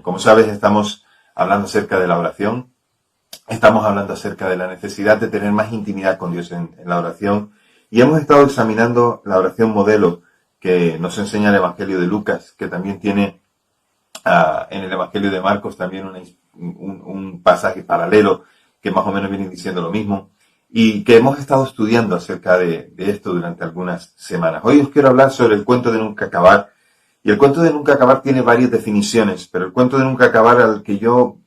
Como sabes, estamos hablando acerca de la oración, estamos hablando acerca de la necesidad de tener más intimidad con Dios en la oración y hemos estado examinando la oración modelo que nos enseña el Evangelio de Lucas, que también tiene en el Evangelio de Marcos también un pasaje paralelo que más o menos viene diciendo lo mismo y que hemos estado estudiando acerca de esto durante algunas semanas. Hoy os quiero hablar sobre el cuento de nunca acabar. Y el cuento de nunca acabar tiene varias definiciones, pero el cuento de nunca acabar al que yo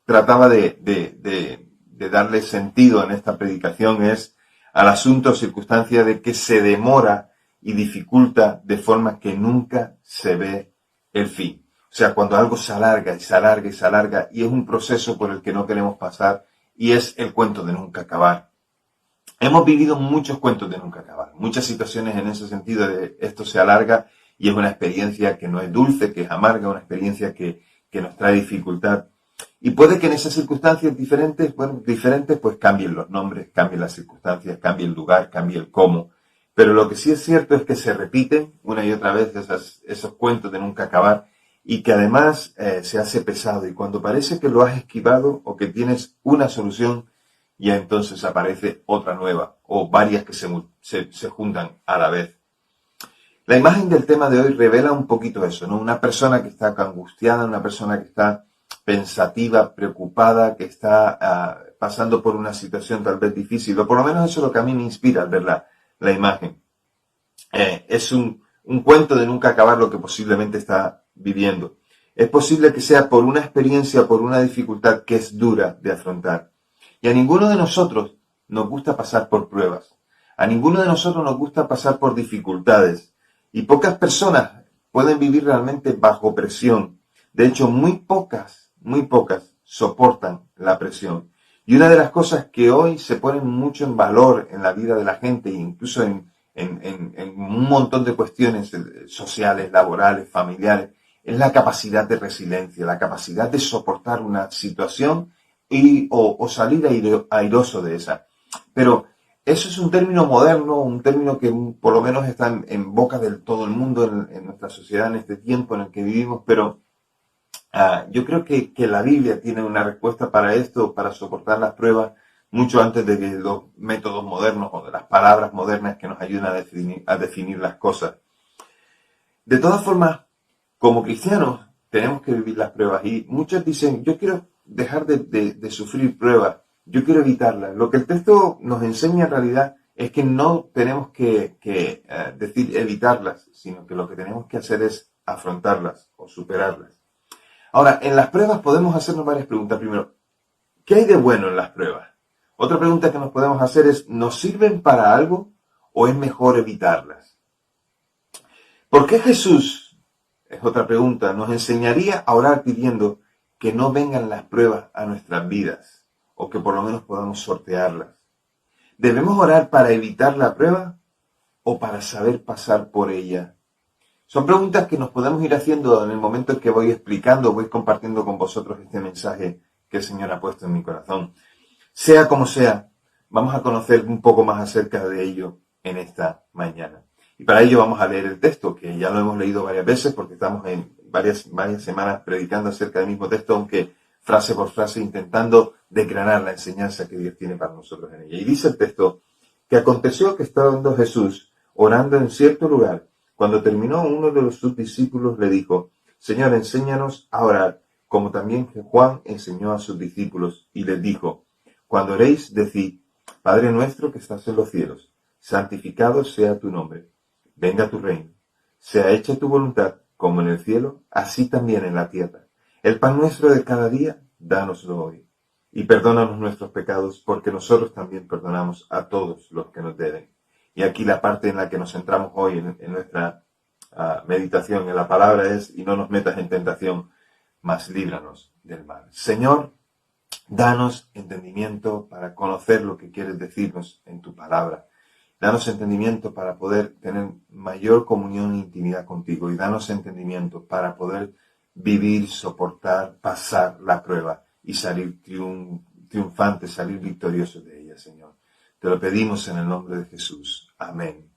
trataba de darle sentido en esta predicación es al asunto o circunstancia de que se demora y dificulta de forma que nunca se ve el fin. O sea, cuando algo se alarga y se alarga y se alarga y es un proceso por el que no queremos pasar y es el cuento de nunca acabar. Hemos vivido muchos cuentos de nunca acabar, muchas situaciones en ese sentido de esto se alarga y es una experiencia que no es dulce, que es amarga, una experiencia que nos trae dificultad. Y puede que en esas circunstancias diferentes, pues cambien los nombres, cambien las circunstancias, cambie el lugar, cambie el cómo. Pero lo que sí es cierto es que se repiten una y otra vez esos cuentos de nunca acabar y que además se hace pesado. Y cuando parece que lo has esquivado o que tienes una solución, ya entonces aparece otra nueva o varias que se juntan a la vez. La imagen del tema de hoy revela un poquito eso, ¿no? Una persona que está angustiada, una persona que está pensativa, preocupada, que está pasando por una situación tal vez difícil, o por lo menos eso es lo que a mí me inspira al ver la imagen. Es un cuento de nunca acabar lo que posiblemente está viviendo. Es posible que sea por una experiencia, por una dificultad que es dura de afrontar. Y a ninguno de nosotros nos gusta pasar por pruebas. A ninguno de nosotros nos gusta pasar por dificultades. Y pocas personas pueden vivir realmente bajo presión. De hecho, muy pocas soportan la presión. Y una de las cosas que hoy se ponen mucho en valor en la vida de la gente, incluso en un montón de cuestiones sociales, laborales, familiares, es la capacidad de resiliencia, la capacidad de soportar una situación o salir airoso de esa. Pero eso es un término moderno, un término que por lo menos está en boca de todo el mundo en nuestra sociedad, en este tiempo en el que vivimos, pero yo creo que la Biblia tiene una respuesta para esto, para soportar las pruebas, mucho antes de los métodos modernos o de las palabras modernas que nos ayudan a definir las cosas. De todas formas, como cristianos, tenemos que vivir las pruebas y muchos dicen, yo quiero dejar de sufrir pruebas, yo quiero evitarlas. Lo que el texto nos enseña en realidad es que no tenemos que decir evitarlas, sino que lo que tenemos que hacer es afrontarlas o superarlas. Ahora, en las pruebas podemos hacernos varias preguntas. Primero, ¿qué hay de bueno en las pruebas? Otra pregunta que nos podemos hacer es, ¿nos sirven para algo o es mejor evitarlas? ¿Por qué Jesús, es otra pregunta, nos enseñaría a orar pidiendo que no vengan las pruebas a nuestras vidas o que por lo menos podamos sortearlas? ¿Debemos orar para evitar la prueba o para saber pasar por ella? Son preguntas que nos podemos ir haciendo en el momento en que voy explicando, voy compartiendo con vosotros este mensaje que el Señor ha puesto en mi corazón. Sea como sea, vamos a conocer un poco más acerca de ello en esta mañana. Y para ello vamos a leer el texto, que ya lo hemos leído varias veces porque estamos en varias semanas predicando acerca del mismo texto, aunque frase por frase intentando desgranar la enseñanza que Dios tiene para nosotros en ella. Y dice el texto que aconteció que estando Jesús orando en cierto lugar, cuando terminó, uno de sus discípulos le dijo, Señor, enséñanos a orar, como también Juan enseñó a sus discípulos, y les dijo, cuando oréis, decid, Padre nuestro que estás en los cielos, santificado sea tu nombre, venga tu reino, sea hecha tu voluntad, como en el cielo, así también en la tierra. El pan nuestro de cada día, dánoslo hoy, y perdónanos nuestros pecados, porque nosotros también perdonamos a todos los que nos deben. Y aquí la parte en la que nos centramos hoy en nuestra meditación en la palabra es, y no nos metas en tentación, mas líbranos del mal. Señor, danos entendimiento para conocer lo que quieres decirnos en tu palabra. Danos entendimiento para poder tener mayor comunión e intimidad contigo. Y danos entendimiento para poder vivir, soportar, pasar la prueba y salir triunfantes, salir victoriosos de ella, Señor. Te lo pedimos en el nombre de Jesús. Amén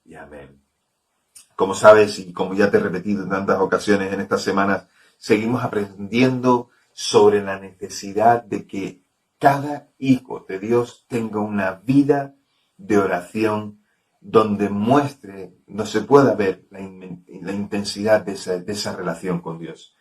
y amén. Como sabes y como ya te he repetido en tantas ocasiones en estas semanas, seguimos aprendiendo sobre la necesidad de que cada hijo de Dios tenga una vida de oración donde muestre, no se pueda ver la intensidad de esa relación con Dios.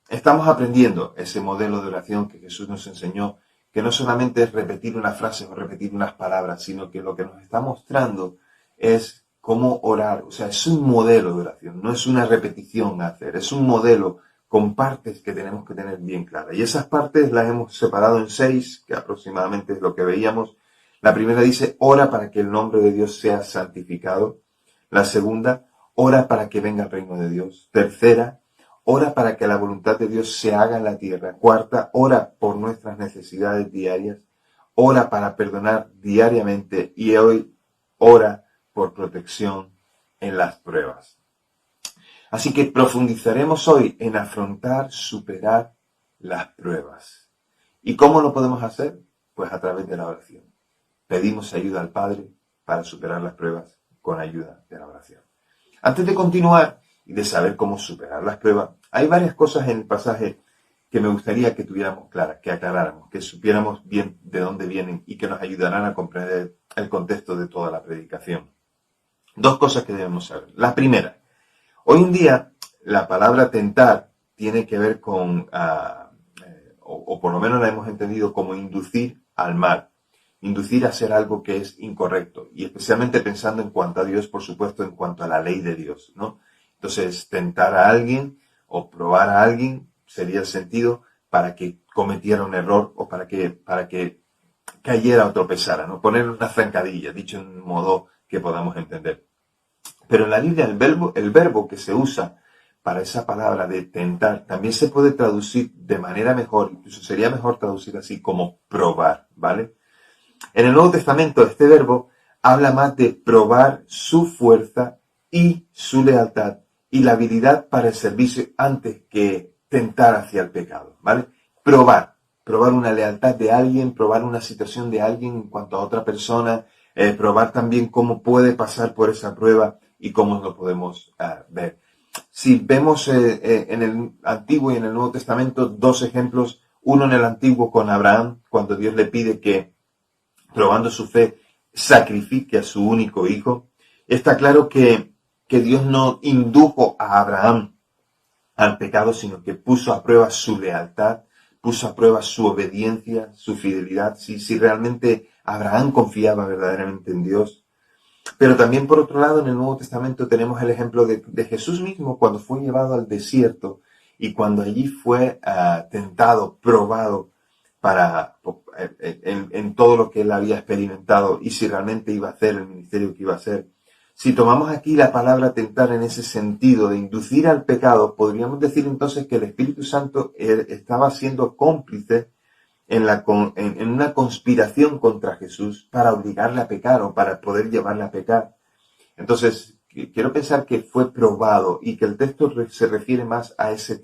Estamos aprendiendo ese modelo de oración que Jesús nos enseñó, que no solamente es repetir unas frases o repetir unas palabras, sino que lo que nos está mostrando es cómo orar. O sea, es un modelo de oración, no es una repetición a hacer, es un modelo con partes que tenemos que tener bien claras. Y esas partes las hemos separado en 6, que aproximadamente es lo que veíamos. La primera dice, ora para que el nombre de Dios sea santificado. La segunda, ora para que venga el reino de Dios. Tercera, ora para que la voluntad de Dios se haga en la tierra. Cuarta, ora por nuestras necesidades diarias. Ora para perdonar diariamente. Y hoy, ora por protección en las pruebas. Así que profundizaremos hoy en afrontar, superar las pruebas. ¿Y cómo lo podemos hacer? Pues a través de la oración. Pedimos ayuda al Padre para superar las pruebas con ayuda de la oración. Antes de continuar y de saber cómo superar las pruebas, hay varias cosas en el pasaje que me gustaría que tuviéramos claras, que aclaráramos, que supiéramos bien de dónde vienen y que nos ayudarán a comprender el contexto de toda la predicación. 2 cosas que debemos saber. La primera, hoy en día la palabra tentar tiene que ver con, o por lo menos la hemos entendido como inducir al mal. Inducir a hacer algo que es incorrecto, y especialmente pensando en cuanto a Dios, por supuesto, en cuanto a la ley de Dios, ¿no? Entonces, tentar a alguien o probar a alguien sería el sentido para que cometiera un error o para que cayera o tropezara, ¿no? Poner una zancadilla, dicho en un modo que podamos entender. Pero en la Biblia el verbo que se usa para esa palabra de tentar también se puede traducir de manera mejor, incluso sería mejor traducir así como probar, ¿vale? En el Nuevo Testamento este verbo habla más de probar su fuerza y su lealtad y la habilidad para el servicio antes que tentar hacia el pecado, ¿vale? Probar una lealtad de alguien, probar una situación de alguien en cuanto a otra persona, probar también cómo puede pasar por esa prueba y cómo lo podemos ver. Si vemos en el Antiguo y en el Nuevo Testamento 2 ejemplos, uno en el Antiguo con Abraham, cuando Dios le pide que probando su fe, sacrifique a su único hijo. Está claro que Dios no indujo a Abraham al pecado, sino que puso a prueba su lealtad, puso a prueba su obediencia, su fidelidad, si realmente Abraham confiaba verdaderamente en Dios. Pero también, por otro lado, en el Nuevo Testamento tenemos el ejemplo de Jesús mismo cuando fue llevado al desierto y cuando allí fue tentado, probado, en todo lo que él había experimentado y si realmente iba a hacer el ministerio que iba a hacer. Si tomamos aquí la palabra tentar en ese sentido de inducir al pecado, podríamos decir entonces que el Espíritu Santo estaba siendo cómplice en una conspiración contra Jesús para obligarle a pecar o para poder llevarle a pecar. Entonces, quiero pensar que fue probado y que el texto se refiere más a esa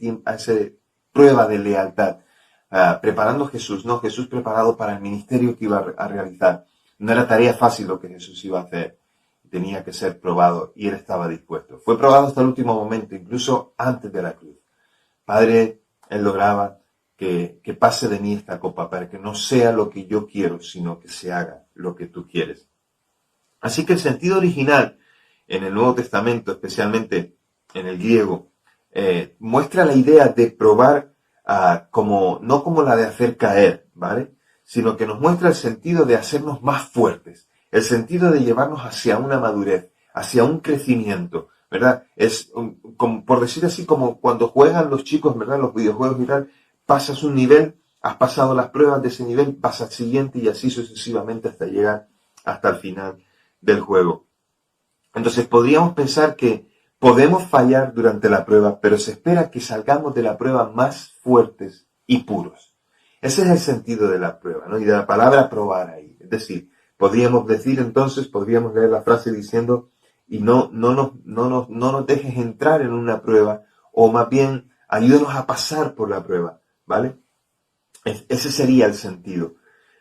prueba de lealtad. Preparando a Jesús, no, Jesús preparado para el ministerio que iba a realizar. No era tarea fácil lo que Jesús iba a hacer. Tenía que ser probado y él estaba dispuesto. Fue probado hasta el último momento, incluso antes de la cruz. Padre, él lograba que pase de mí esta copa para que no sea lo que yo quiero, sino que se haga lo que tú quieres. Así que el sentido original en el Nuevo Testamento, especialmente en el griego, muestra la idea de probar no como la de hacer caer, ¿vale? Sino que nos muestra el sentido de hacernos más fuertes, el sentido de llevarnos hacia una madurez, hacia un crecimiento, ¿verdad? Es, como, por decir así, como cuando juegan los chicos, ¿verdad? Los videojuegos y tal, pasas un nivel, has pasado las pruebas de ese nivel, pasas al siguiente y así sucesivamente hasta llegar hasta el final del juego. Entonces podríamos pensar que podemos fallar durante la prueba, pero se espera que salgamos de la prueba más fuertes y puros. Ese es el sentido de la prueba, ¿no? Y de la palabra probar ahí. Es decir, podríamos leer la frase diciendo, y no nos dejes entrar en una prueba, o más bien, ayúdanos a pasar por la prueba, ¿vale? Ese sería el sentido.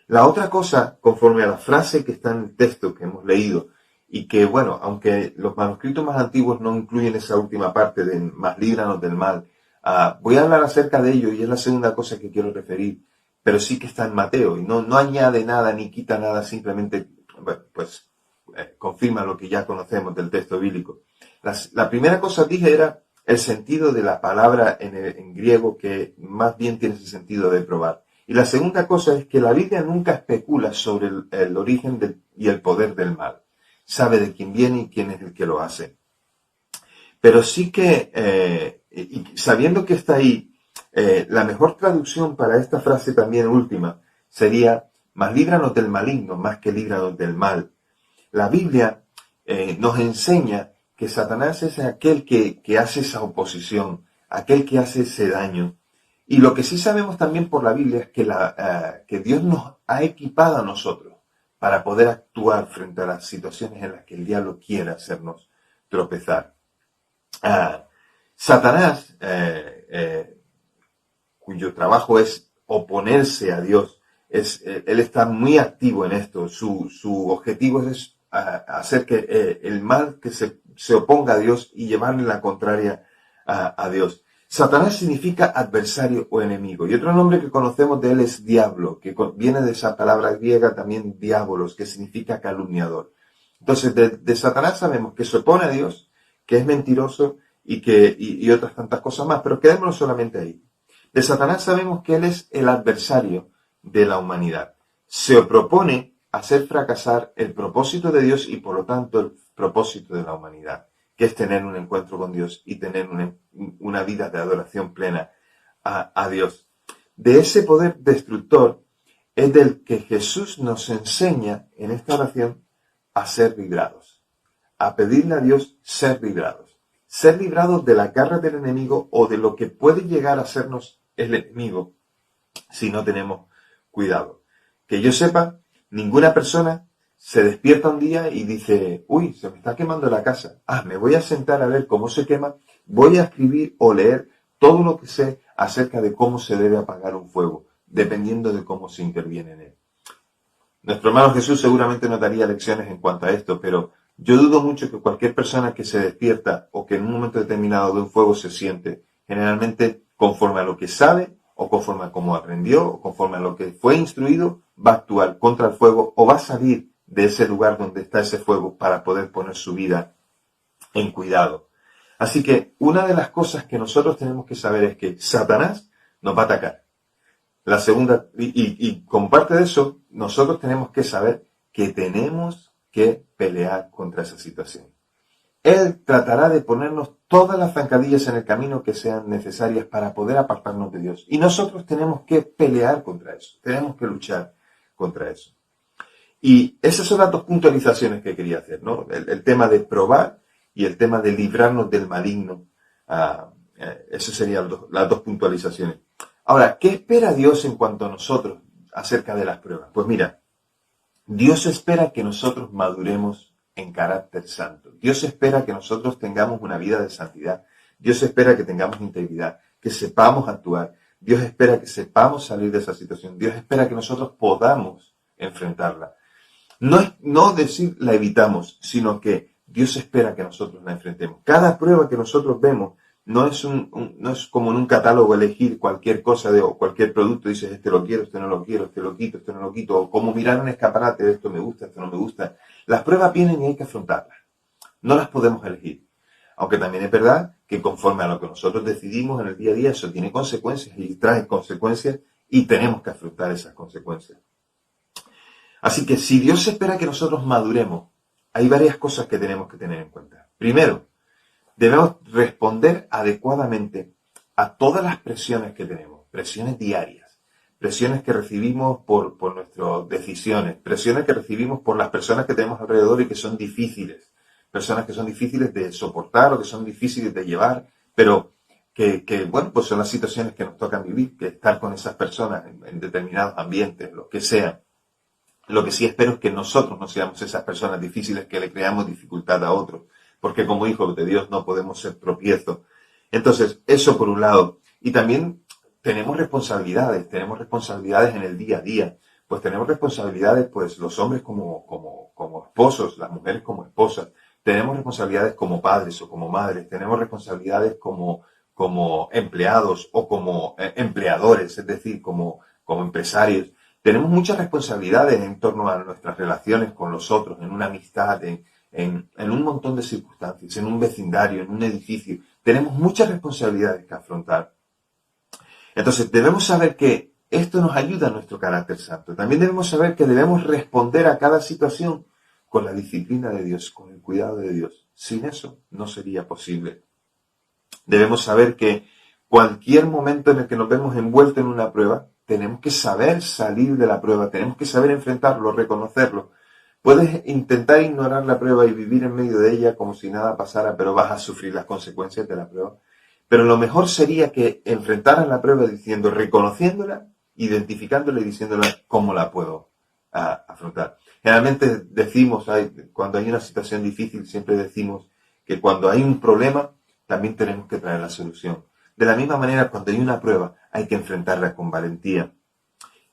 La otra cosa, conforme a la frase que está en el texto que hemos leído, y que, bueno, aunque los manuscritos más antiguos no incluyen esa última parte de más líbranos del mal, Voy a hablar acerca de ello y es la segunda cosa que quiero referir, pero sí que está en Mateo y no añade nada ni quita nada, simplemente bueno, pues confirma lo que ya conocemos del texto bíblico. La primera cosa dije era el sentido de la palabra en griego, que más bien tiene ese sentido de probar. Y la segunda cosa es que la Biblia nunca especula sobre el origen y el poder del mal. Sabe de quién viene y quién es el que lo hace. Pero sí que, y sabiendo que está ahí, la mejor traducción para esta frase también última sería, mas líbranos del maligno, más que líbranos del mal. La Biblia nos enseña que Satanás es aquel que hace esa oposición, aquel que hace ese daño. Y lo que sí sabemos también por la Biblia es que Dios nos ha equipado a nosotros para poder actuar frente a las situaciones en las que el diablo quiera hacernos tropezar. Satanás, cuyo trabajo es oponerse a Dios, él está muy activo en esto. Su objetivo es hacer que el mal que se oponga a Dios y llevarle la contraria a Dios. Satanás significa adversario o enemigo. Y otro nombre que conocemos de él es diablo, que viene de esa palabra griega también diabolos, que significa calumniador. Entonces, de Satanás sabemos que se opone a Dios, que es mentiroso y otras tantas cosas más, pero quedémonos solamente ahí. De Satanás sabemos que él es el adversario de la humanidad. Se propone hacer fracasar el propósito de Dios y por lo tanto el propósito de la humanidad, que es tener un encuentro con Dios y tener una vida de adoración plena a Dios. De ese poder destructor es del que Jesús nos enseña en esta oración a ser librados, a pedirle a Dios ser librados de la garra del enemigo o de lo que puede llegar a hacernos el enemigo si no tenemos cuidado. Que yo sepa, ninguna persona se despierta un día y dice, uy, se me está quemando la casa. Me voy a sentar a ver cómo se quema, voy a escribir o leer todo lo que sé acerca de cómo se debe apagar un fuego, dependiendo de cómo se interviene en él. Nuestro hermano Jesús seguramente nos daría lecciones en cuanto a esto, pero yo dudo mucho que cualquier persona que se despierta o que en un momento determinado de un fuego se siente, generalmente conforme a lo que sabe o conforme a cómo aprendió o conforme a lo que fue instruido, va a actuar contra el fuego o va a salir de ese lugar donde está ese fuego para poder poner su vida en cuidado. Así que una de las cosas que nosotros tenemos que saber es que Satanás nos va a atacar. La segunda, y como parte de eso, nosotros tenemos que saber que tenemos que pelear contra esa situación. Él tratará de ponernos todas las zancadillas en el camino que sean necesarias para poder apartarnos de Dios. Y nosotros tenemos que pelear contra eso, tenemos que luchar contra eso. Y esas son las dos puntualizaciones que quería hacer, ¿no? El tema de probar y el tema de librarnos del maligno. Esas serían las dos puntualizaciones. Ahora, ¿qué espera Dios en cuanto a nosotros acerca de las pruebas? Pues mira, Dios espera que nosotros maduremos en carácter santo. Dios espera que nosotros tengamos una vida de santidad. Dios espera que tengamos integridad, que sepamos actuar. Dios espera que sepamos salir de esa situación. Dios espera que nosotros podamos enfrentarla. No decir la evitamos, sino que Dios espera que nosotros la enfrentemos. Cada prueba que nosotros vemos no es como en un catálogo elegir cualquier cosa o cualquier producto, dices, este lo quiero, este no lo quiero, este lo quito, este no lo quito, o como mirar un escaparate, esto me gusta, esto no me gusta. Las pruebas vienen y hay que afrontarlas. No las podemos elegir. Aunque también es verdad que conforme a lo que nosotros decidimos en el día a día, eso tiene consecuencias y trae consecuencias y tenemos que afrontar esas consecuencias. Así que si Dios espera que nosotros maduremos, hay varias cosas que tenemos que tener en cuenta. Primero, debemos responder adecuadamente a todas las presiones que tenemos, presiones diarias, presiones que recibimos por nuestras decisiones, presiones que recibimos por las personas que tenemos alrededor y que son difíciles, personas que son difíciles de soportar o que son difíciles de llevar, pero bueno, pues son las situaciones que nos tocan vivir, que estar con esas personas en determinados ambientes, lo que sea. Lo que sí espero es que nosotros no seamos esas personas difíciles que le creamos dificultad a otros, porque como hijos de Dios no podemos ser tropiezos. Entonces, eso por un lado. Y también tenemos responsabilidades en el día a día. Pues tenemos responsabilidades, pues los hombres como esposos, las mujeres como esposas. Tenemos responsabilidades como padres o como madres. Tenemos responsabilidades como como empleados o como empleadores, es decir, como empresarios, tenemos muchas responsabilidades en torno a nuestras relaciones con los otros, en una amistad, en un montón de circunstancias, en un vecindario, en un edificio. Tenemos muchas responsabilidades que afrontar. Entonces debemos saber que esto nos ayuda a nuestro carácter santo. También debemos saber que debemos responder a cada situación con la disciplina de Dios, con el cuidado de Dios. Sin eso no sería posible. Debemos saber que cualquier momento en el que nos vemos envueltos en una prueba, tenemos que saber salir de la prueba, tenemos que saber enfrentarlo, reconocerlo. Puedes intentar ignorar la prueba y vivir en medio de ella como si nada pasara, pero vas a sufrir las consecuencias de la prueba. Pero lo mejor sería que enfrentaras la prueba diciendo, reconociéndola, identificándola y diciéndola cómo la puedo afrontar. Generalmente decimos, cuando hay una situación difícil, siempre decimos que cuando hay un problema, también tenemos que traer la solución. De la misma manera, cuando hay una prueba, hay que enfrentarla con valentía.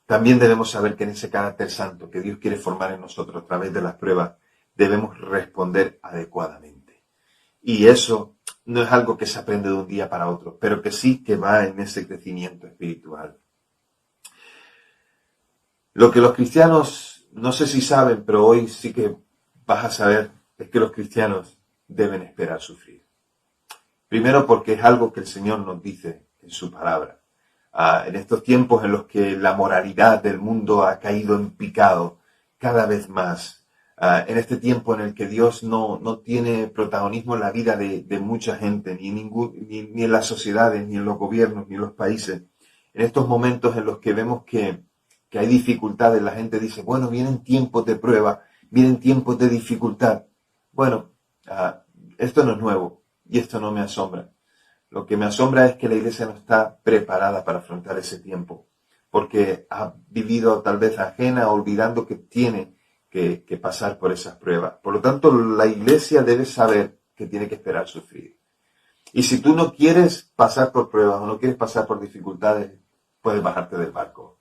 También debemos saber que en ese carácter santo que Dios quiere formar en nosotros a través de las pruebas, debemos responder adecuadamente. Y eso no es algo que se aprende de un día para otro, pero que sí que va en ese crecimiento espiritual. Lo que los cristianos, no sé si saben, pero hoy sí que vas a saber, es que los cristianos deben esperar sufrir. Primero porque es algo que el Señor nos dice en su palabra. En estos tiempos en los que la moralidad del mundo ha caído en picado cada vez más, en este tiempo en el que Dios no tiene protagonismo en la vida de mucha gente, ni en las sociedades, ni en los gobiernos, ni en los países, en estos momentos en los que vemos que hay dificultades, la gente dice, bueno, vienen tiempos de prueba, vienen tiempos de dificultad. Bueno, esto no es nuevo y esto no me asombra. Lo que me asombra es que la iglesia no está preparada para afrontar ese tiempo, porque ha vivido tal vez ajena, olvidando que tiene que pasar por esas pruebas. Por lo tanto, la iglesia debe saber que tiene que esperar sufrir. Y si tú no quieres pasar por pruebas o no quieres pasar por dificultades, puedes bajarte del barco.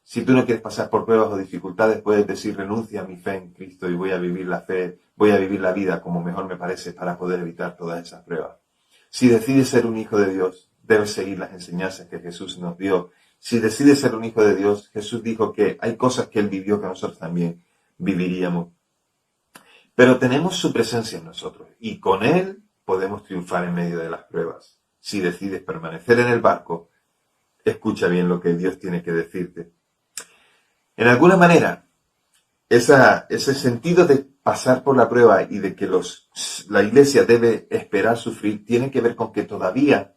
Si tú no quieres pasar por pruebas o dificultades, puedes decir, renuncia a mi fe en Cristo y voy a vivir la fe, voy a vivir la vida como mejor me parece para poder evitar todas esas pruebas. Si decides ser un hijo de Dios, debes seguir las enseñanzas que Jesús nos dio. Si decides ser un hijo de Dios, Jesús dijo que hay cosas que Él vivió que nosotros también viviríamos. Pero tenemos su presencia en nosotros y con Él podemos triunfar en medio de las pruebas. Si decides permanecer en el barco, escucha bien lo que Dios tiene que decirte. En alguna manera, ese sentido de pasar por la prueba y de que la iglesia debe esperar sufrir tiene que ver con que todavía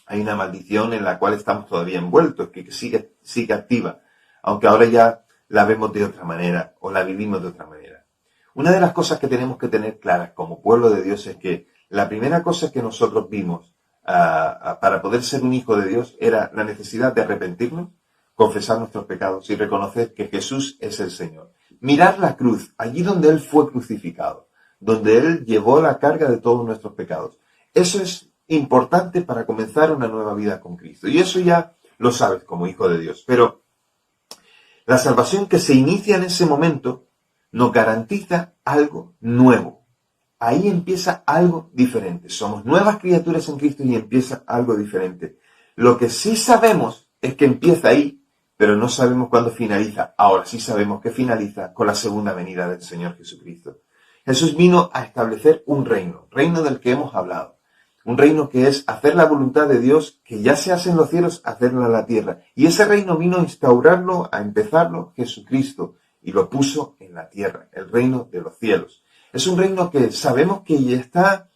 hay una maldición en la cual estamos todavía envueltos, que sigue activa, aunque ahora ya la vemos de otra manera o la vivimos de otra manera. Una de las cosas que tenemos que tener claras como pueblo de Dios es que la primera cosa que nosotros vimos para poder ser un hijo de Dios era la necesidad de arrepentirnos, confesar nuestros pecados y reconocer que Jesús es el Señor. Mirar la cruz, allí donde Él fue crucificado, donde Él llevó la carga de todos nuestros pecados. Eso es importante para comenzar una nueva vida con Cristo. Y eso ya lo sabes como hijo de Dios. Pero la salvación que se inicia en ese momento nos garantiza algo nuevo. Ahí empieza algo diferente. Somos nuevas criaturas en Cristo y empieza algo diferente. Lo que sí sabemos es que empieza ahí, pero no sabemos cuándo finaliza. Ahora sí sabemos que finaliza con la segunda venida del Señor Jesucristo. Jesús vino a establecer un reino del que hemos hablado. Un reino que es hacer la voluntad de Dios, que ya se hace en los cielos, hacerla en la tierra. Y ese reino vino a instaurarlo, a empezarlo Jesucristo, y lo puso en la tierra, el reino de los cielos. Es un reino que sabemos que ya está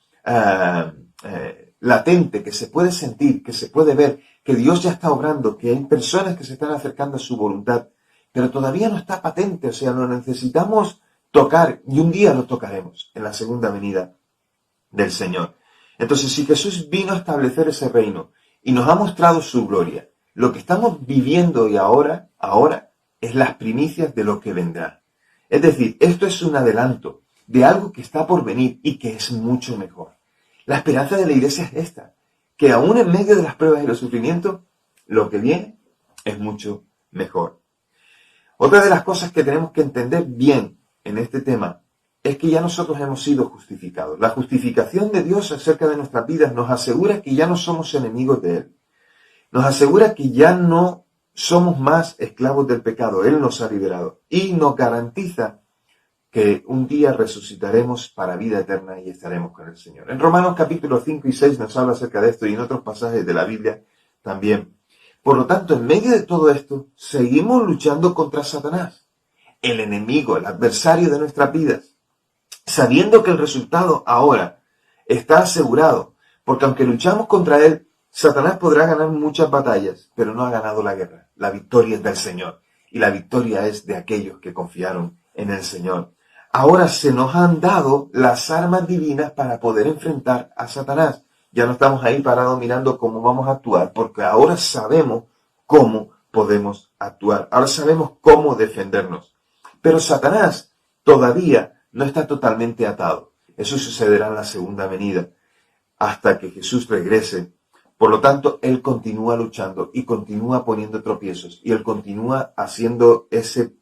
latente, que se puede sentir, que se puede ver, que Dios ya está obrando, que hay personas que se están acercando a su voluntad, pero todavía no está patente, o sea, lo necesitamos tocar, y un día lo tocaremos en la segunda venida del Señor. Entonces, si Jesús vino a establecer ese reino y nos ha mostrado su gloria, lo que estamos viviendo y ahora es las primicias de lo que vendrá. Es decir, esto es un adelanto de algo que está por venir y que es mucho mejor. La esperanza de la iglesia es esta, que aún en medio de las pruebas y los sufrimientos, lo que viene es mucho mejor. Otra de las cosas que tenemos que entender bien en este tema es que ya nosotros hemos sido justificados. La justificación de Dios acerca de nuestras vidas nos asegura que ya no somos enemigos de Él. Nos asegura que ya no somos más esclavos del pecado. Él nos ha liberado y nos garantiza que un día resucitaremos para vida eterna y estaremos con el Señor. En Romanos capítulos 5 y 6 nos habla acerca de esto y en otros pasajes de la Biblia también. Por lo tanto, en medio de todo esto, seguimos luchando contra Satanás, el enemigo, el adversario de nuestras vidas, sabiendo que el resultado ahora está asegurado, porque aunque luchamos contra él, Satanás podrá ganar muchas batallas, pero no ha ganado la guerra. La victoria es del Señor y la victoria es de aquellos que confiaron en el Señor. Ahora se nos han dado las armas divinas para poder enfrentar a Satanás. Ya no estamos ahí parados mirando cómo vamos a actuar, porque ahora sabemos cómo podemos actuar. Ahora sabemos cómo defendernos. Pero Satanás todavía no está totalmente atado. Eso sucederá en la segunda venida, hasta que Jesús regrese. Por lo tanto, Él continúa luchando y continúa poniendo tropiezos. Y Él continúa haciendo ese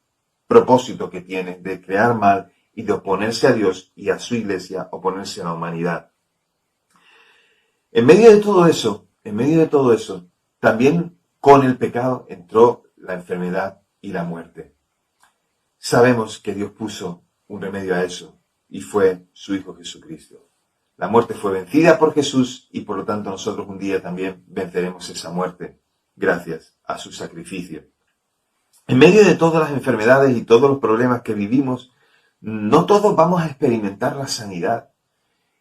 propósito que tiene de crear mal y de oponerse a Dios y a su iglesia, oponerse a la humanidad. En medio de todo eso, también con el pecado entró la enfermedad y la muerte. Sabemos que Dios puso un remedio a eso y fue su Hijo Jesucristo. La muerte fue vencida por Jesús y por lo tanto nosotros un día también venceremos esa muerte gracias a su sacrificio. En medio de todas las enfermedades y todos los problemas que vivimos, no todos vamos a experimentar la sanidad.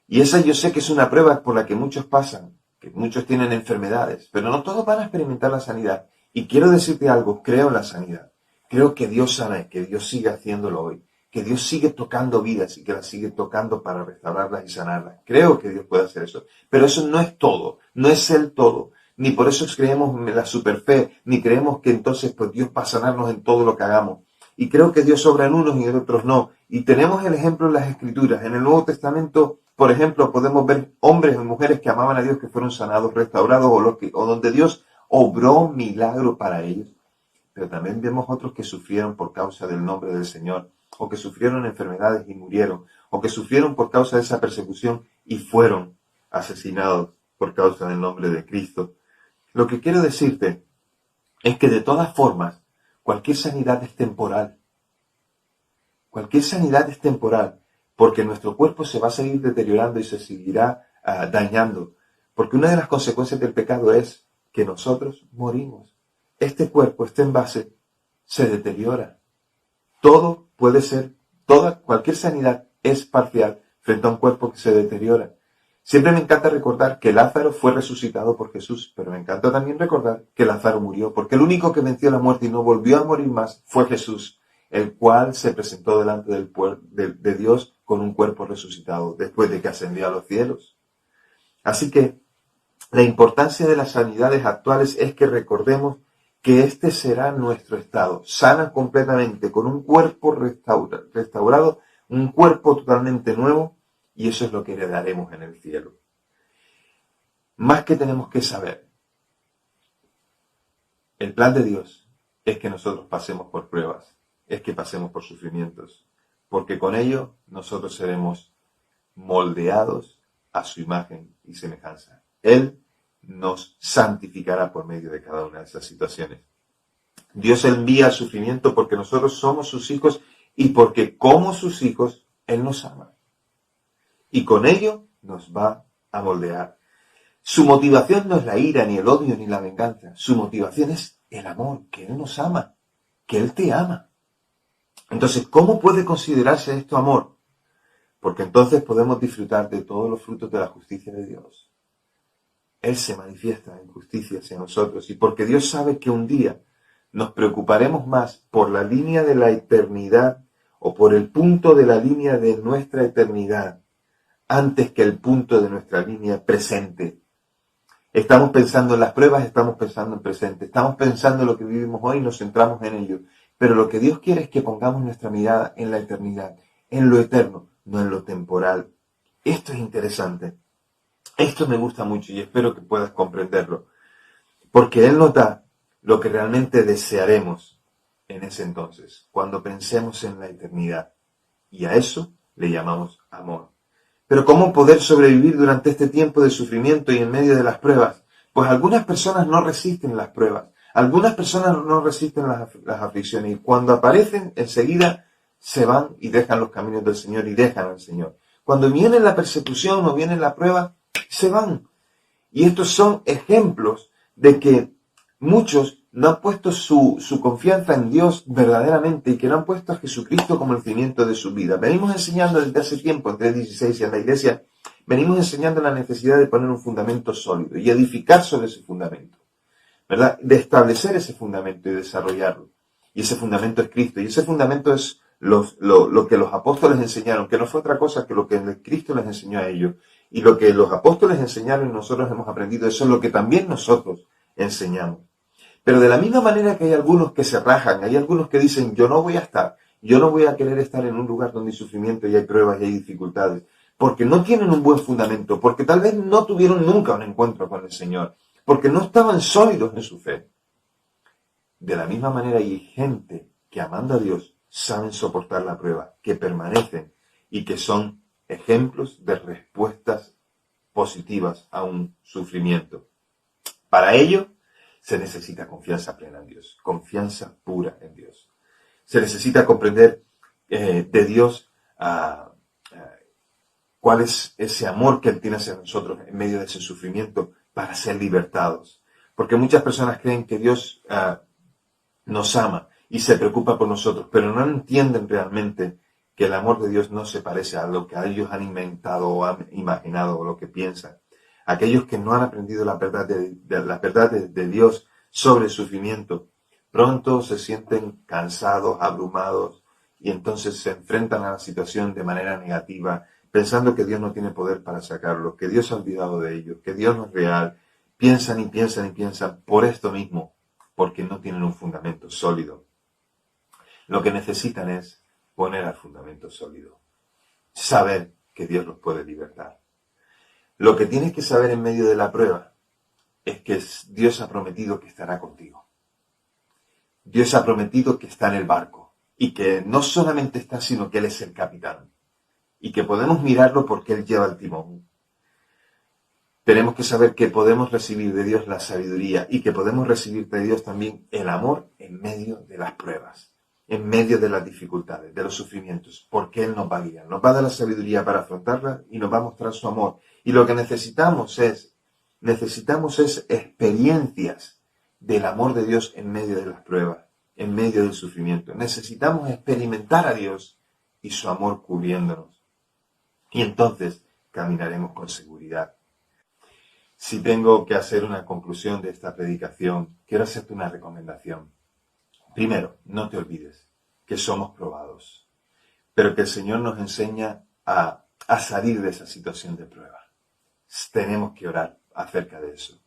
Y esa yo sé que es una prueba por la que muchos pasan, que muchos tienen enfermedades, pero no todos van a experimentar la sanidad. Y quiero decirte algo, creo en la sanidad. Creo que Dios sana y que Dios sigue haciéndolo hoy. Que Dios sigue tocando vidas y que las sigue tocando para restaurarlas y sanarlas. Creo que Dios puede hacer eso. Pero eso no es todo, no es el todo. Ni por eso creemos en la superfe, ni creemos que entonces pues Dios va a sanarnos en todo lo que hagamos. Y creo que Dios obra en unos y en otros no. Y tenemos el ejemplo en las Escrituras. En el Nuevo Testamento, por ejemplo, podemos ver hombres y mujeres que amaban a Dios, que fueron sanados, restaurados, o donde Dios obró milagro para ellos. Pero también vemos otros que sufrieron por causa del nombre del Señor, o que sufrieron enfermedades y murieron, o que sufrieron por causa de esa persecución y fueron asesinados por causa del nombre de Cristo. Lo que quiero decirte es que de todas formas, cualquier sanidad es temporal. Cualquier sanidad es temporal, porque nuestro cuerpo se va a seguir deteriorando y se seguirá dañando. Porque una de las consecuencias del pecado es que nosotros morimos. Este cuerpo, este envase, se deteriora. Todo puede ser, cualquier sanidad es parcial frente a un cuerpo que se deteriora. Siempre me encanta recordar que Lázaro fue resucitado por Jesús, pero me encanta también recordar que Lázaro murió, porque el único que venció la muerte y no volvió a morir más fue Jesús, el cual se presentó delante de Dios con un cuerpo resucitado después de que ascendió a los cielos. Así que la importancia de las sanidades actuales es que recordemos que este será nuestro estado, sana completamente, con un cuerpo restaurado, un cuerpo totalmente nuevo, y eso es lo que heredaremos en el cielo. Más que tenemos que saber, el plan de Dios es que nosotros pasemos por pruebas, es que pasemos por sufrimientos, porque con ello nosotros seremos moldeados a su imagen y semejanza. Él nos santificará por medio de cada una de esas situaciones. Dios envía el sufrimiento porque nosotros somos sus hijos y porque como sus hijos Él nos ama. Y con ello nos va a moldear. Su motivación no es la ira, ni el odio, ni la venganza. Su motivación es el amor, que Él nos ama, que Él te ama. Entonces, ¿cómo puede considerarse esto amor? Porque entonces podemos disfrutar de todos los frutos de la justicia de Dios. Él se manifiesta en justicia hacia nosotros y porque Dios sabe que un día nos preocuparemos más por la línea de la eternidad o por el punto de la línea de nuestra eternidad antes que el punto de nuestra línea presente. Estamos pensando en las pruebas, estamos pensando en presente, estamos pensando en lo que vivimos hoy y nos centramos en ello. Pero lo que Dios quiere es que pongamos nuestra mirada en la eternidad, en lo eterno, no en lo temporal. Esto es interesante. Esto me gusta mucho y espero que puedas comprenderlo. Porque Él nos da lo que realmente desearemos en ese entonces, cuando pensemos en la eternidad. Y a eso le llamamos amor. Pero ¿cómo poder sobrevivir durante este tiempo de sufrimiento y en medio de las pruebas? Pues algunas personas no resisten las pruebas, algunas personas no resisten las aflicciones y cuando aparecen enseguida se van y dejan los caminos del Señor y dejan al Señor. Cuando viene la persecución o viene la prueba, se van. Y estos son ejemplos de que muchos no han puesto su confianza en Dios verdaderamente y que no han puesto a Jesucristo como el cimiento de su vida. Venimos enseñando desde hace tiempo, en 3.16 y en la iglesia, venimos enseñando la necesidad de poner un fundamento sólido y edificar sobre ese fundamento, ¿verdad? De establecer ese fundamento y desarrollarlo. Y ese fundamento es Cristo. Y ese fundamento es lo que los apóstoles enseñaron, que no fue otra cosa que lo que Cristo les enseñó a ellos. Y lo que los apóstoles enseñaron y nosotros hemos aprendido, eso es lo que también nosotros enseñamos. Pero de la misma manera que hay algunos que se rajan, hay algunos que dicen, yo no voy a querer estar en un lugar donde hay sufrimiento y hay pruebas y hay dificultades, porque no tienen un buen fundamento, porque tal vez no tuvieron nunca un encuentro con el Señor, porque no estaban sólidos en su fe. De la misma manera hay gente que amando a Dios saben soportar la prueba, que permanecen y que son ejemplos de respuestas positivas a un sufrimiento. Para ello se necesita confianza plena en Dios, confianza pura en Dios. Se necesita comprender de Dios cuál es ese amor que Él tiene hacia nosotros en medio de ese sufrimiento para ser libertados. Porque muchas personas creen que Dios nos ama y se preocupa por nosotros, pero no entienden realmente que el amor de Dios no se parece a lo que ellos han inventado o han imaginado o lo que piensan. Aquellos que no han aprendido la verdad de Dios sobre el sufrimiento, pronto se sienten cansados, abrumados, y entonces se enfrentan a la situación de manera negativa, pensando que Dios no tiene poder para sacarlos, que Dios ha olvidado de ellos, que Dios no es real. Piensan y piensan y piensan por esto mismo, porque no tienen un fundamento sólido. Lo que necesitan es poner al fundamento sólido, saber que Dios los puede libertar. Lo que tienes que saber en medio de la prueba es que Dios ha prometido que estará contigo. Dios ha prometido que está en el barco y que no solamente está, sino que Él es el capitán y que podemos mirarlo porque Él lleva el timón. Tenemos que saber que podemos recibir de Dios la sabiduría y que podemos recibir de Dios también el amor en medio de las pruebas, en medio de las dificultades, de los sufrimientos, porque Él nos va a guiar, nos va a dar la sabiduría para afrontarla y nos va a mostrar su amor. Y lo que necesitamos es experiencias del amor de Dios en medio de las pruebas, en medio del sufrimiento. Necesitamos experimentar a Dios y su amor cubriéndonos. Y entonces caminaremos con seguridad. Si tengo que hacer una conclusión de esta predicación, quiero hacerte una recomendación. Primero, no te olvides que somos probados, pero que el Señor nos enseña a salir de esa situación de prueba. Tenemos que orar acerca de eso.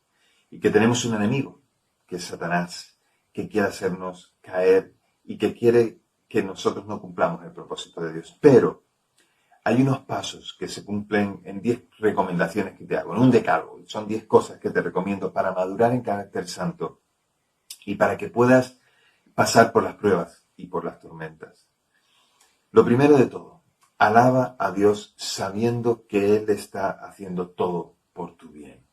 Y que tenemos un enemigo, que es Satanás, que quiere hacernos caer y que quiere que nosotros no cumplamos el propósito de Dios. Pero hay unos pasos que se cumplen en 10 recomendaciones que te hago, en un decálogo. Son 10 cosas que te recomiendo para madurar en carácter santo y para que puedas pasar por las pruebas y por las tormentas. Lo primero de todo, alaba a Dios sabiendo que Él está haciendo todo por tu bien.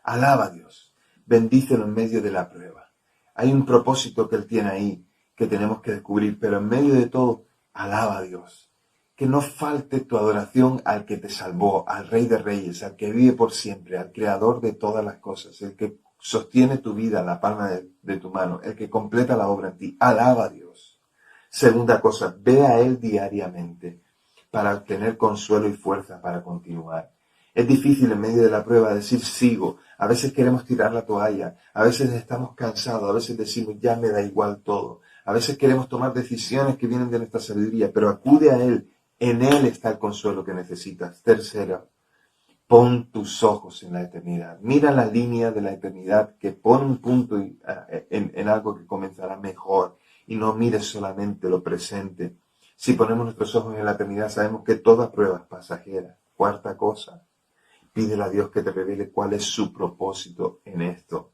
Alaba a Dios, bendícelo en medio de la prueba. Hay un propósito que Él tiene ahí que tenemos que descubrir, pero en medio de todo, alaba a Dios. Que no falte tu adoración al que te salvó, al Rey de Reyes, al que vive por siempre, al Creador de todas las cosas, el que sostiene tu vida en la palma de tu mano, el que completa la obra en ti. Alaba a Dios. Segunda cosa, ve a Él diariamente para obtener consuelo y fuerza para continuar. Es difícil en medio de la prueba decir sigo. A veces queremos tirar la toalla, a veces estamos cansados, a veces decimos ya me da igual todo. A veces queremos tomar decisiones que vienen de nuestra sabiduría, pero acude a Él. En Él está el consuelo que necesitas. Tercero, pon tus ojos en la eternidad. Mira la línea de la eternidad que pone un punto en algo que comenzará mejor y no mires solamente lo presente. Si ponemos nuestros ojos en la eternidad, sabemos que toda prueba es pasajera. Cuarta cosa, pídele a Dios que te revele cuál es su propósito en esto.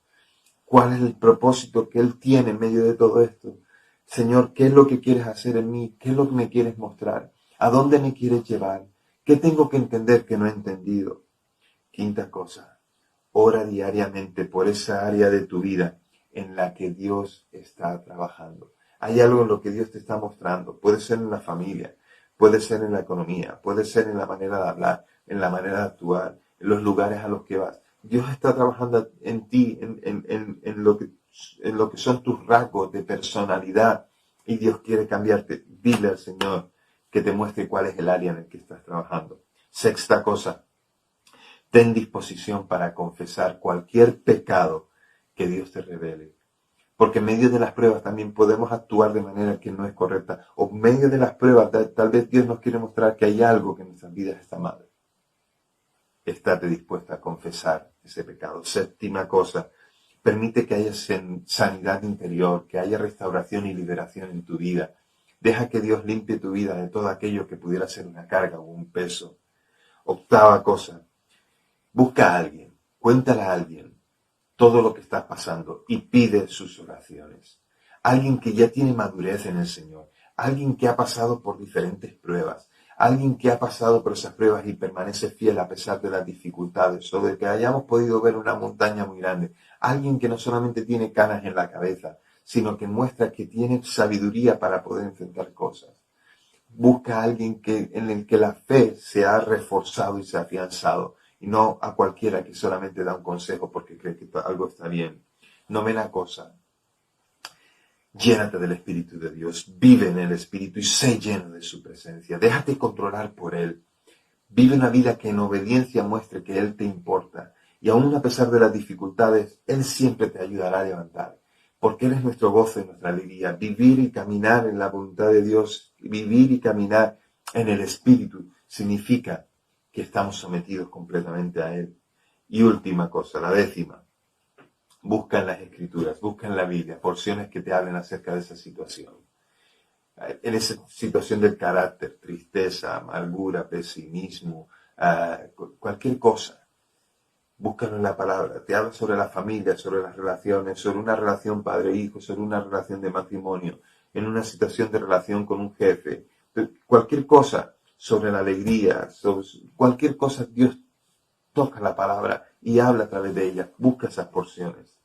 ¿Cuál es el propósito que Él tiene en medio de todo esto? Señor, ¿qué es lo que quieres hacer en mí? ¿Qué es lo que me quieres mostrar? ¿A dónde me quieres llevar? ¿Qué tengo que entender que no he entendido? Quinta cosa, ora diariamente por esa área de tu vida en la que Dios está trabajando. Hay algo en lo que Dios te está mostrando. Puede ser en la familia, puede ser en la economía, puede ser en la manera de hablar, en la manera de actuar, en los lugares a los que vas. Dios está trabajando en ti, en lo que son tus rasgos de personalidad, y Dios quiere cambiarte. Dile al Señor que te muestre cuál es el área en el que estás trabajando. Sexta cosa, ten disposición para confesar cualquier pecado que Dios te revele. Porque en medio de las pruebas también podemos actuar de manera que no es correcta. O en medio de las pruebas tal vez Dios nos quiere mostrar que hay algo que en nuestras vidas está mal. Estate dispuesta a confesar ese pecado. Séptima cosa, permite que haya sanidad interior, que haya restauración y liberación en tu vida. Deja que Dios limpie tu vida de todo aquello que pudiera ser una carga o un peso. Octava cosa, busca a alguien, cuéntale a alguien todo lo que estás pasando y pide sus oraciones. Alguien que ya tiene madurez en el Señor, alguien que ha pasado por diferentes pruebas, alguien que ha pasado por esas pruebas y permanece fiel a pesar de las dificultades o de que hayamos podido ver una montaña muy grande, alguien que no solamente tiene canas en la cabeza, sino que muestra que tiene sabiduría para poder enfrentar cosas. Busca a alguien en el que la fe se ha reforzado y se ha afianzado, y no a cualquiera que solamente da un consejo porque cree que algo está bien. Novena cosa, llénate del Espíritu de Dios, vive en el Espíritu y sé lleno de su presencia. Déjate controlar por Él. Vive una vida que en obediencia muestre que Él te importa, y aún a pesar de las dificultades, Él siempre te ayudará a levantar, porque Él es nuestro gozo y nuestra alegría. Vivir y caminar en la voluntad de Dios, vivir y caminar en el Espíritu, significa que estamos sometidos completamente a Él. Y última cosa, la décima, busca en las Escrituras, busca en la Biblia porciones que te hablen acerca de esa situación. En esa situación del carácter, tristeza, amargura, pesimismo, cualquier cosa, búscalo en la palabra. Te habla sobre la familia, sobre las relaciones, sobre una relación padre-hijo, sobre una relación de matrimonio, en una situación de relación con un jefe, cualquier cosa, sobre la alegría, sobre cualquier cosa. Dios toca la palabra y habla a través de ella. Busca esas porciones.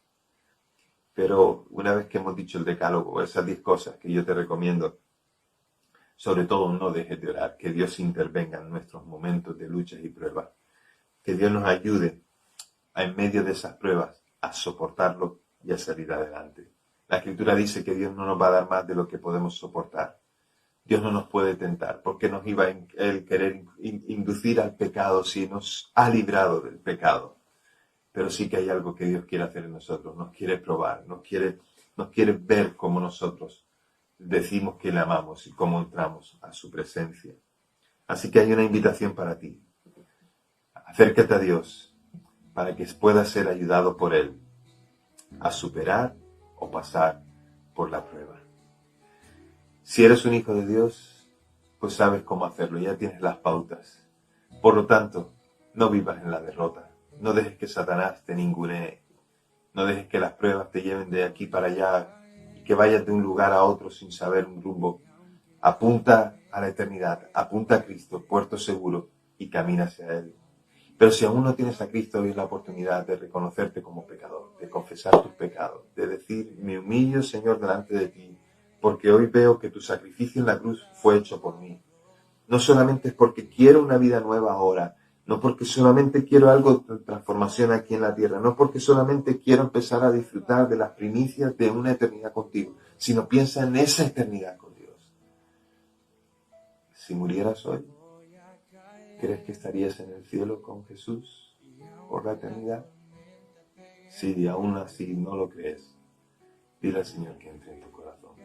Pero una vez que hemos dicho el decálogo, esas 10 cosas que yo te recomiendo, sobre todo no dejes de orar, que Dios intervenga en nuestros momentos de luchas y pruebas, que Dios nos ayude en medio de esas pruebas a soportarlo y a salir adelante. La Escritura dice que Dios no nos va a dar más de lo que podemos soportar. Dios no nos puede tentar, porque nos iba a querer inducir al pecado si nos ha librado del pecado. Pero sí que hay algo que Dios quiere hacer en nosotros, nos quiere probar, nos quiere ver cómo nosotros decimos que le amamos y cómo entramos a su presencia. Así que hay una invitación para ti. Acércate a Dios para que puedas ser ayudado por Él a superar o pasar por la prueba. Si eres un hijo de Dios, pues sabes cómo hacerlo, ya tienes las pautas. Por lo tanto, no vivas en la derrota. No dejes que Satanás te ningunee. No dejes que las pruebas te lleven de aquí para allá y que vayas de un lugar a otro sin saber un rumbo. Apunta a la eternidad, apunta a Cristo, puerto seguro, y camina hacia Él. Pero si aún no tienes a Cristo, hoy es la oportunidad de reconocerte como pecador, de confesar tus pecados, de decir, me humillo, Señor, delante de ti, porque hoy veo que tu sacrificio en la cruz fue hecho por mí. No solamente es porque quiero una vida nueva ahora, no porque solamente quiero algo de transformación aquí en la tierra, no porque solamente quiero empezar a disfrutar de las primicias de una eternidad contigo, sino piensa en esa eternidad con Dios. Si murieras hoy, ¿crees que estarías en el cielo con Jesús por la eternidad? Si aún así no lo crees, dile al Señor que entre en tu corazón.